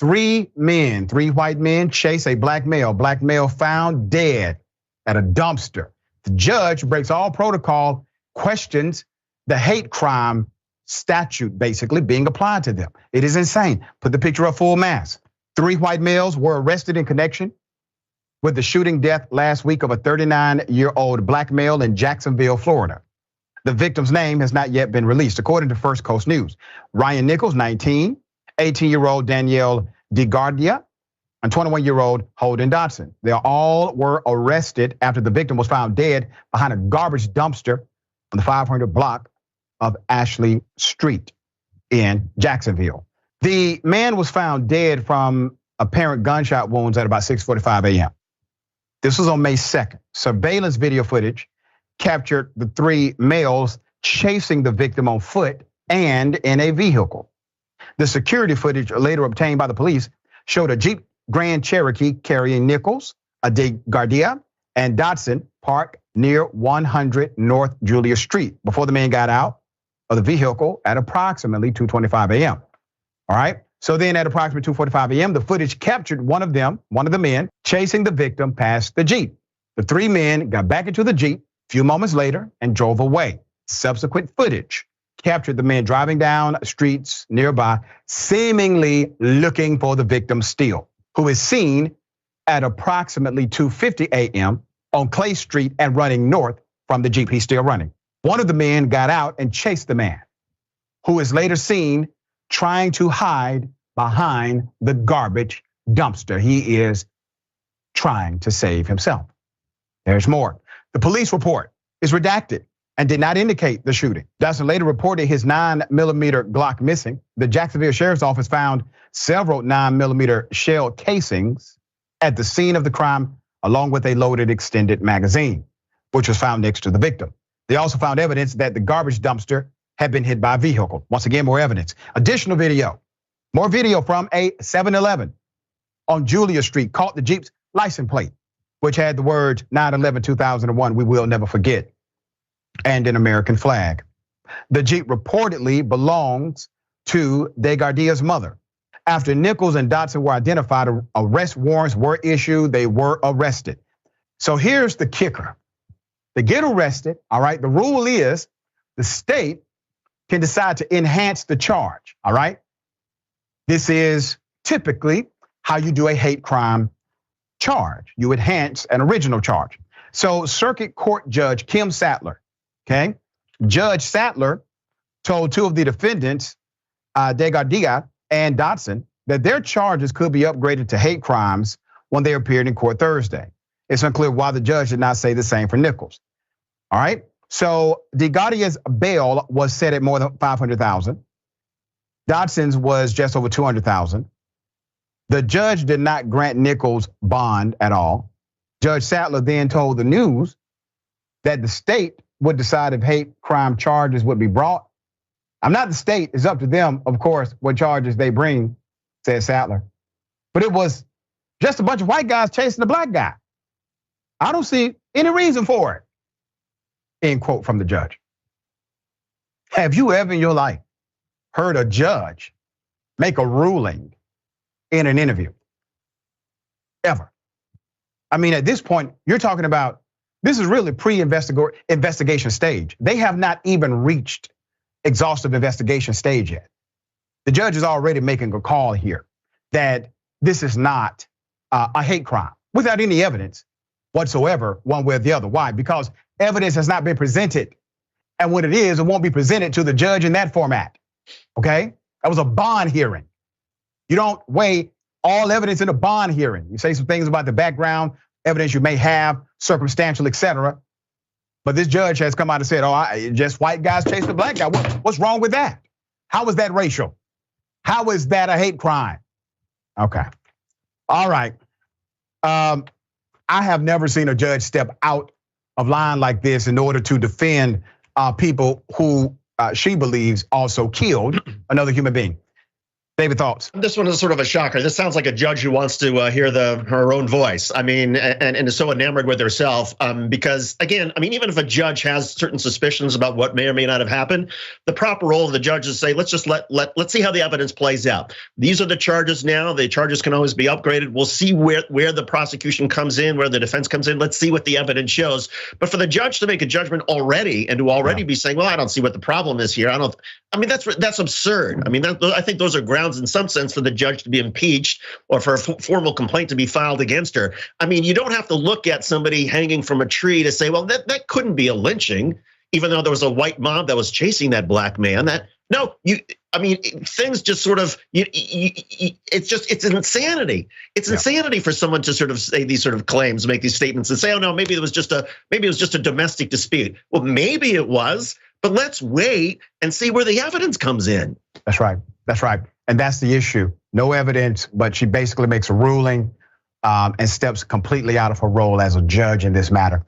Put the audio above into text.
Three white men chase a black male. Black male found dead at a dumpster. The judge breaks all protocol, questions the hate crime statute basically being applied to them. It is insane. Put the picture up full mass. 3 white males were arrested in connection with the shooting death last week of a 39-year-old black male in Jacksonville, Florida. The victim's name has not yet been released, according to First Coast News. Ryan Nichols, 19, 18-year-old Danielle DeGardia, and 21-year-old Holden Dotson. They all were arrested after the victim was found dead behind a garbage dumpster on the 500 block of Ashley Street in Jacksonville. The man was found dead from apparent gunshot wounds at about 6:45 a.m. This was on May 2nd. Surveillance video footage captured the 3 males chasing the victim on foot and in a vehicle. The security footage later obtained by the police showed a Jeep Grand Cherokee carrying Nichols, a DeGardia, and Dotson parked near 100 North Julia Street before the man got out of the vehicle at approximately 2:25 a.m. All right. So then at approximately 2:45 a.m., the footage captured one of the men chasing the victim past the Jeep. The 3 men got back into the Jeep a few moments later and drove away. Subsequent footage captured the men driving down streets nearby, seemingly looking for the victim still, who is seen at approximately 2:50 a.m. on Clay Street and running north from the Jeep. He's still running. One of the men got out and chased the man, who is later seen trying to hide behind the garbage dumpster. He is trying to save himself. There's more. The police report is redacted and did not indicate the shooting. Dotson later reported his 9mm Glock missing. The Jacksonville Sheriff's Office found several 9mm shell casings at the scene of the crime, along with a loaded extended magazine, which was found next to the victim. They also found evidence that the garbage dumpster had been hit by a vehicle. Once again, more evidence. Additional video. More video from a 7-Eleven on Julia Street caught the Jeep's license plate, which had the words 9/11/2001, we will never forget, and an American flag. The Jeep reportedly belongs to DeGardia's mother. After Nichols and Dotson were identified, arrest warrants were issued. They were arrested. So here's the kicker. They get arrested, all right? The rule is the state can decide to enhance the charge, all right? This is typically how you do a hate crime charge. You enhance an original charge. So Circuit Court Judge Kim Sattler, okay? Judge Sattler told 2 of the defendants, DeGardia and Dotson, that their charges could be upgraded to hate crimes when they appeared in court Thursday. It's unclear why the judge did not say the same for Nichols. All right, so DeGardia's bail was set at more than $500,000. Dotson's was just over $200,000. The judge did not grant Nichols bond at all. Judge Sattler then told the News that the state would decide if hate crime charges would be brought. I'm not the state, it's up to them, of course, what charges they bring, said Sattler. But it was just a bunch of white guys chasing a black guy. I don't see any reason for it. End quote from the judge. Have you ever in your life heard a judge make a ruling in an interview? Ever? I mean, at this point, you're talking about, this is really pre-investigation stage. They have not even reached exhaustive investigation stage yet. The judge is already making a call here that this is not a hate crime without any evidence whatsoever, one way or the other. Why? Because evidence has not been presented. And when it is, it won't be presented to the judge in that format, okay? That was a bond hearing. You don't weigh all evidence in a bond hearing. You say some things about the background, evidence you may have, circumstantial, etc. But this judge has come out and said, oh, just white guys chasing the black guy. What's wrong with that? How is that racial? How is that a hate crime? Okay, all right. I have never seen a judge step out of line like this in order to defend people who she believes also killed another human being. David, thoughts? This one is sort of a shocker. This sounds like a judge who wants to hear her own voice. I mean, and is so enamored with herself. Because again, I mean, even if a judge has certain suspicions about what may or may not have happened, the proper role of the judge is to say, let's just let's see how the evidence plays out. These are the charges now. The charges can always be upgraded. We'll see where the prosecution comes in, where the defense comes in. Let's see what the evidence shows. But for the judge to make a judgment already and to already be saying, well, I don't see what the problem is here. I mean, that's absurd. I mean, I think those are grounds in some sense for the judge to be impeached or for a formal complaint to be filed against her. I mean, you don't have to look at somebody hanging from a tree to say, well, that couldn't be a lynching, even though there was a white mob that was chasing that black man. I mean, things just sort of, it's insanity. It's insanity for someone to sort of say these sort of claims, make these statements and say, oh no, maybe it was just a domestic dispute. Well, maybe it was, but let's wait and see where the evidence comes in. That's right. That's right. And that's the issue. No evidence, but she basically makes a ruling and steps completely out of her role as a judge in this matter.